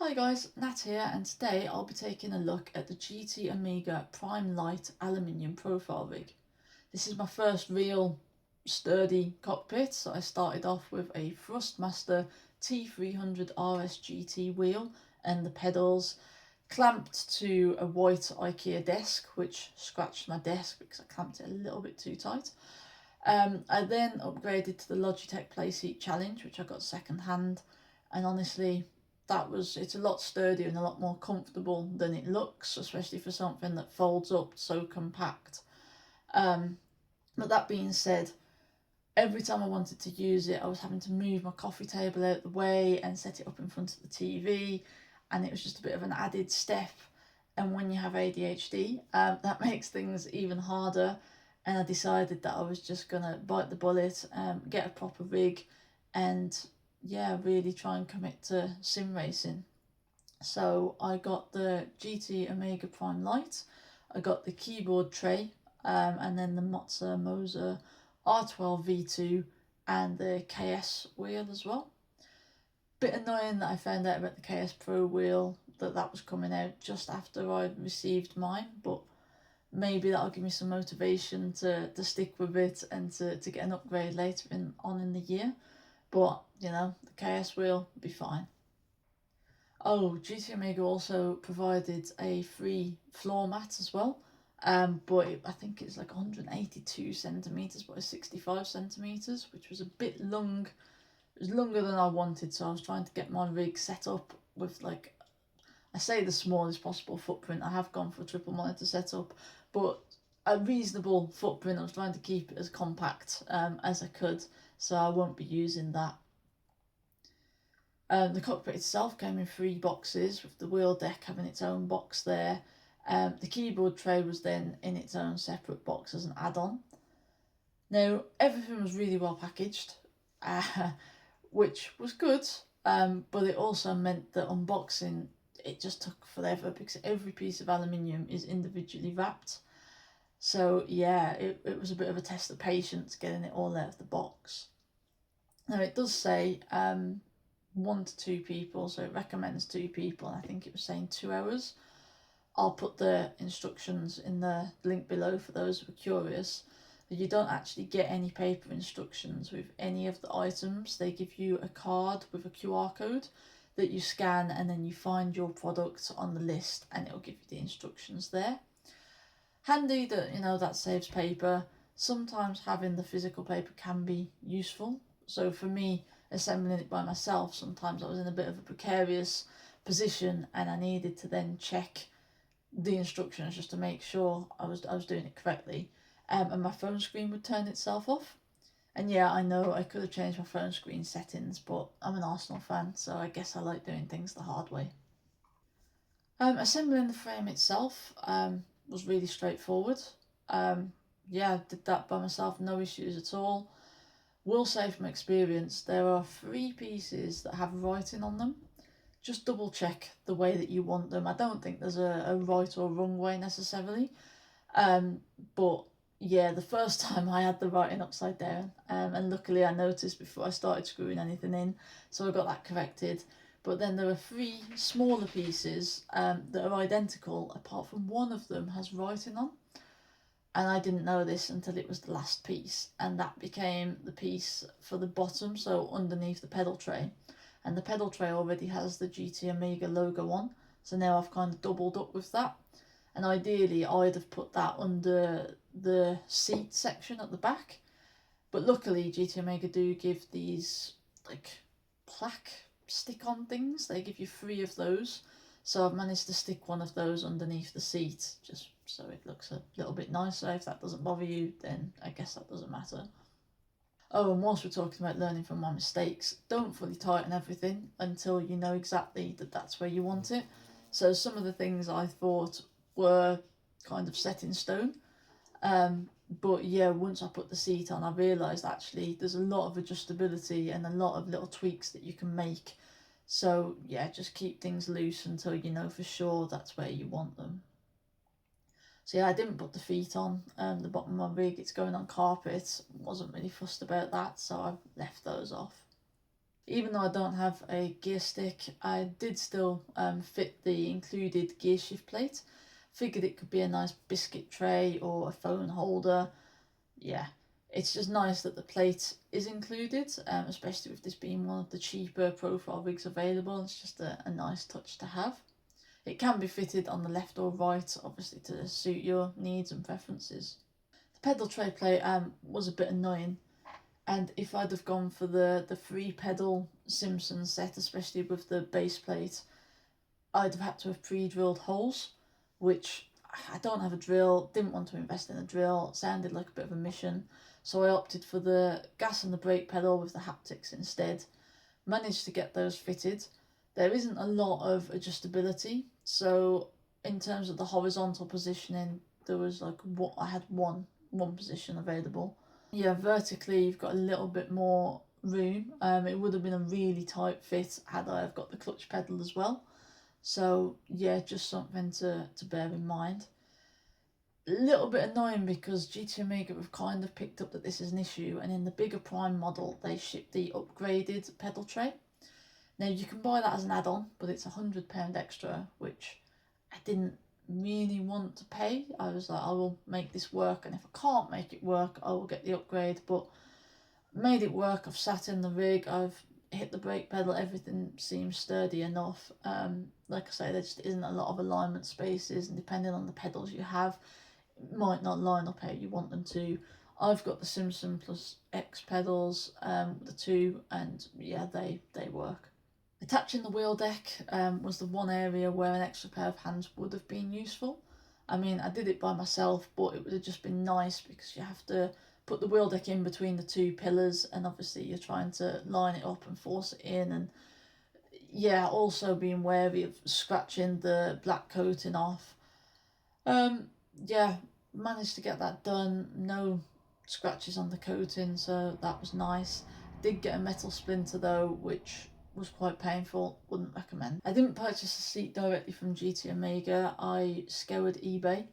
Hi guys, Nat here, and today I'll be taking a look at the GT Omega Prime Lite aluminium profile rig. This is my first real sturdy cockpit, so I started off with a Thrustmaster T300 RS GT wheel and the pedals clamped to a white IKEA desk, which scratched my desk because I clamped it a little bit too tight. I then upgraded to the Logitech Playseat Challenge, which I got second hand, and honestly, it's a lot sturdier and a lot more comfortable than it looks, especially for something that folds up so compact. But that being said, every time I wanted to use it, I was having to move my coffee table out the way and set it up in front of the TV, and it was just a bit of an added step. And when you have ADHD, that makes things even harder. And I decided that I was just gonna bite the bullet, get a proper rig, and really try and commit to sim racing. So I got the GT Omega Prime Lite, I got the keyboard tray, and then the Mozza Moser R12 V2 and the KS wheel as well. Bit annoying that I found out about the KS Pro wheel, that was coming out just after I'd received mine, but maybe that'll give me some motivation to stick with it and to get an upgrade later on in the year. But, the KS wheel will be fine. Oh, GT Omega also provided a free floor mat as well. I think it's like 182 centimeters by 65 centimeters, which was a bit long. It was longer than I wanted, so I was trying to get my rig set up with, like, I say the smallest possible footprint. I have gone for a triple monitor setup, but a reasonable footprint. I was trying to keep it as compact as I could, so I won't be using that. The cockpit itself came in 3 boxes, with the wheel deck having its own box there. The keyboard tray was then in its own separate box as an add-on. Now, everything was really well packaged, which was good, but it also meant that unboxing, it just took forever because every piece of aluminium is individually wrapped. So yeah, it was a bit of a test of patience getting it all out of the box. Now it does say 1 to 2 people, so it recommends 2 people, and I think it was saying 2 hours. I'll put the instructions in the link below for those who are curious. You don't actually get any paper instructions with any of the items. They give you a card with a QR code that you scan, and then you find your product on the list and it'll give you the instructions there. Handy that, that saves paper. Sometimes having the physical paper can be useful. So for me, assembling it by myself, sometimes I was in a bit of a precarious position and I needed to then check the instructions just to make sure I was doing it correctly. And my phone screen would turn itself off. And yeah, I know I could have changed my phone screen settings, but I'm an Arsenal fan, so I guess I like doing things the hard way. Assembling the frame itself was really straightforward. Did that by myself, no issues at all. Will say from experience, there are 3 pieces that have writing on them. Just double check the way that you want them. I don't think there's a right or wrong way necessarily. But yeah, the first time I had the writing upside down, and luckily I noticed before I started screwing anything in, so I got that corrected. But then there are 3 smaller pieces that are identical, apart from one of them has writing on. And I didn't know this until it was the last piece, and that became the piece for the bottom, so underneath the pedal tray. And the pedal tray already has the GT Omega logo on, so now I've kind of doubled up with that. And ideally I'd have put that under the seat section at the back, but luckily GT Omega do give these like plaque stick-on things. They give you 3 of those, so I've managed to stick one of those underneath the seat just so it looks a little bit nicer. If that doesn't bother you, then I guess that doesn't matter. Oh, and whilst we're talking about learning from my mistakes, don't fully tighten everything until you know exactly that that's where you want it. So some of the things I thought were kind of set in stone. But yeah, once I put the seat on, I realised actually there's a lot of adjustability and a lot of little tweaks that you can make. So yeah, just keep things loose until you know for sure that's where you want them. So yeah, I didn't put the feet on the bottom of my rig. It's going on carpet. Wasn't really fussed about that, so I've left those off. Even though I don't have a gear stick, I did still fit the included gear shift plate. Figured it could be a nice biscuit tray or a phone holder. Yeah, it's just nice that the plate is included, especially with this being one of the cheaper profile rigs available. It's just a nice touch to have. It can be fitted on the left or right, obviously to suit your needs and preferences. The pedal tray plate was a bit annoying, and if I'd have gone for the 3 pedal Simpson set, especially with the base plate, I'd have had to have pre-drilled holes, which I don't have a drill, didn't want to invest in a drill, sounded like a bit of a mission, so I opted for the gas and the brake pedal with the haptics instead. Managed to get those fitted. There isn't a lot of adjustability, so in terms of the horizontal positioning, there was like I had one position available. Yeah, vertically you've got a little bit more room. It would have been a really tight fit had I have got the clutch pedal as well. So yeah, just something to bear in mind. A little bit annoying because GT Omega have kind of picked up that this is an issue, and in the bigger Prime model they ship the upgraded pedal tray. Now you can buy that as an add-on, but it's £100 extra, which I didn't really want to pay. I was like, I will make this work, and if I can't make it work, I will get the upgrade. But made it work. I've sat in the rig, I've hit the brake pedal, everything seems sturdy enough. Like I say, there just isn't a lot of alignment spaces, and depending on the pedals you have, it might not line up how you want them to. I've got the Simpson plus X pedals, the two, and yeah, they work. Attaching the wheel deck was the one area where an extra pair of hands would have been useful. I mean, I did it by myself, but it would have just been nice because you have to put the wheel deck in between the 2 pillars, and obviously you're trying to line it up and force it in, and yeah, also being wary of scratching the black coating off. Yeah, managed to get that done. No scratches on the coating, so that was nice. Did get a metal splinter though, which was quite painful. Wouldn't recommend. I didn't purchase a seat directly from GT Omega. I scoured eBay,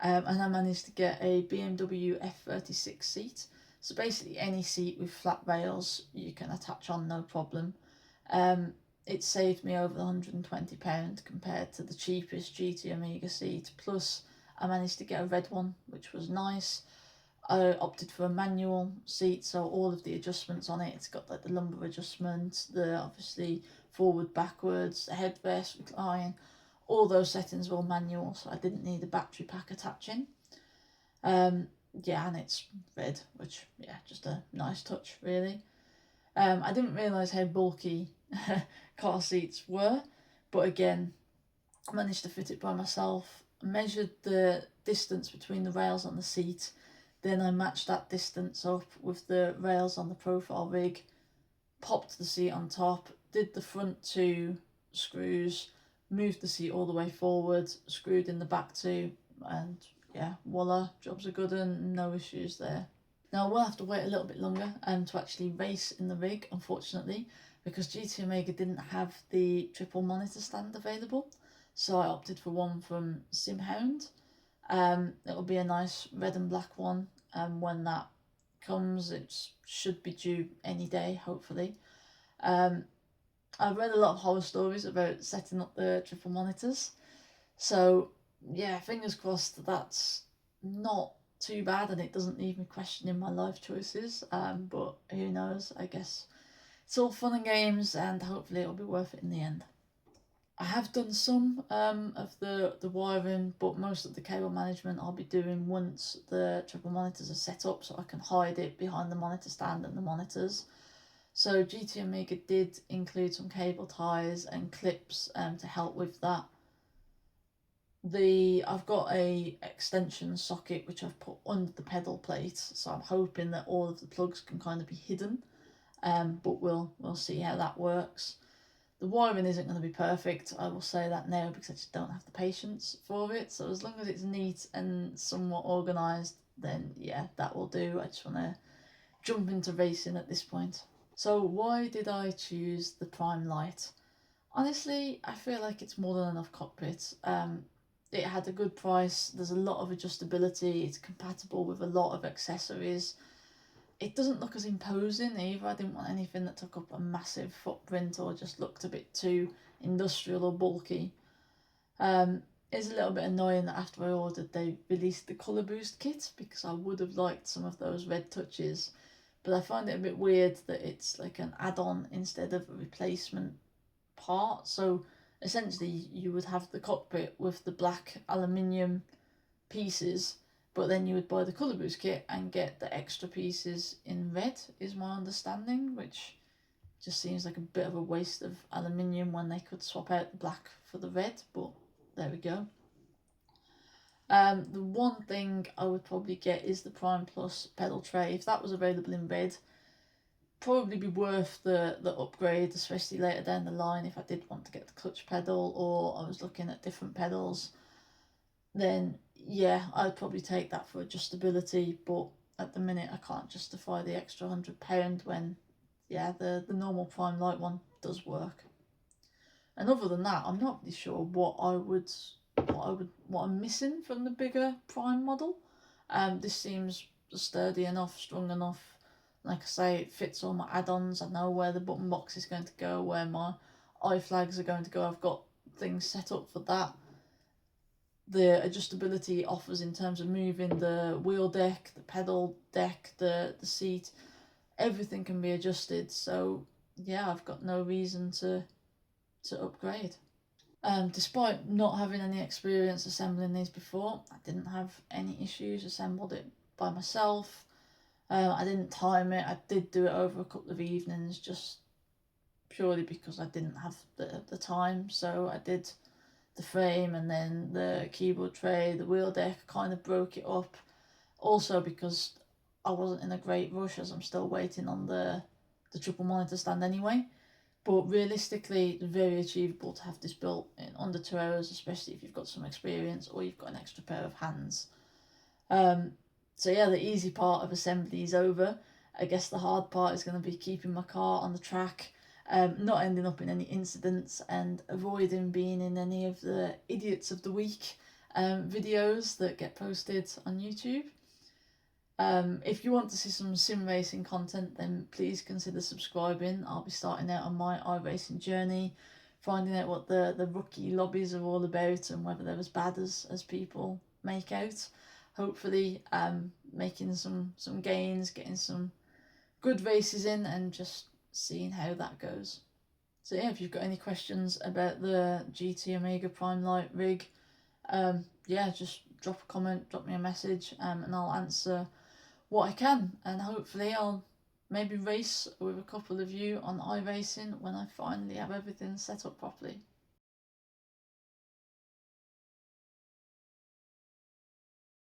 and I managed to get a BMW F36 seat. So basically any seat with flat rails you can attach on, no problem. It saved me over £120 compared to the cheapest GT Omega seat. Plus I managed to get a red one, which was nice. I opted for a manual seat, so all of the adjustments on it, it's got like the lumbar adjustment, the obviously forward, backwards, the headrest, recline, all those settings were all manual, so I didn't need a battery pack attaching. Yeah, and it's red, which, yeah, just a nice touch, really. I didn't realise how bulky car seats were, but again, I managed to fit it by myself. I measured the distance between the rails on the seat, then I matched that distance up with the rails on the profile rig, popped the seat on top, did the front 2 screws, moved the seat all the way forward, screwed in the back 2, and yeah, voila, job's a good one, no issues there. Now we'll have to wait a little bit longer to actually race in the rig, unfortunately, because GT Omega didn't have the triple monitor stand available, so I opted for one from SimHound. It'll be a nice red and black one, and when that comes, it should be due any day, hopefully. I've read a lot of horror stories about setting up the triple monitors, so yeah, fingers crossed that's not too bad and it doesn't leave me questioning my life choices, but who knows, I guess it's all fun and games, and hopefully it'll be worth it in the end. I have done some of the wiring, but most of the cable management I'll be doing once the triple monitors are set up, so I can hide it behind the monitor stand and the monitors. So GT Omega did include some cable ties and clips to help with that. I've got a extension socket which I've put under the pedal plate, so I'm hoping that all of the plugs can kind of be hidden, but we'll see how that works. The wiring isn't going to be perfect, I will say that now, because I just don't have the patience for it. So as long as it's neat and somewhat organised, then yeah, that will do. I just want to jump into racing at this point. So why did I choose the Prime Lite? Honestly, I feel like it's more than enough cockpit. It had a good price, there's a lot of adjustability, it's compatible with a lot of accessories. it doesn't look as imposing either. I didn't want anything that took up a massive footprint or just looked a bit too industrial or bulky. It's a little bit annoying that after I ordered they released the colour boost kit, because I would have liked some of those red touches, but I find it a bit weird that it's like an add-on instead of a replacement part. So essentially you would have the cockpit with the black aluminium pieces, but then you would buy the colour boost kit and get the extra pieces in red, is my understanding, which just seems like a bit of a waste of aluminium when they could swap out the black for the red, but there we go. The one thing I would probably get is the Prime Plus pedal tray. If that was available in red, probably be worth the upgrade, especially later down the line if I did want to get the clutch pedal or I was looking at different pedals. Then yeah, I'd probably take that for adjustability, but at the minute I can't justify the extra £100 when yeah, the normal Prime Lite one does work. And other than that, I'm not really sure what I'm missing from the bigger Prime model. This seems sturdy enough, strong enough. Like I say, it fits all my add-ons. I know where the button box is going to go, where my eye flags are going to go. I've got things set up for that. The adjustability it offers in terms of moving the wheel deck, the pedal deck, the seat, everything can be adjusted. So yeah, I've got no reason to upgrade. Despite not having any experience assembling these before, I didn't have any issues. Assembled it by myself. I didn't time it. I did do it over a couple of evenings, just purely because I didn't have the time. So I did the frame and then the keyboard tray, the wheel deck, kind of broke it up. Also because I wasn't in a great rush, as I'm still waiting on the triple monitor stand anyway. But realistically, it's very achievable to have this built in under 2 hours, especially if you've got some experience or you've got an extra pair of hands. So yeah, the easy part of assembly is over. I guess the hard part is going to be keeping my car on the track, not ending up in any incidents, and avoiding being in any of the idiots of the week videos that get posted on YouTube. If you want to see some sim racing content, then please consider subscribing. I'll be starting out on my iRacing journey, finding out what the rookie lobbies are all about and whether they're as bad as people make out. Hopefully making some gains, getting some good races in and just seeing how that goes. So yeah, if you've got any questions about the GT Omega Prime Lite rig, yeah, just drop a comment, drop me a message, and I'll answer what I can, and hopefully I'll maybe race with a couple of you on iRacing when I finally have everything set up properly.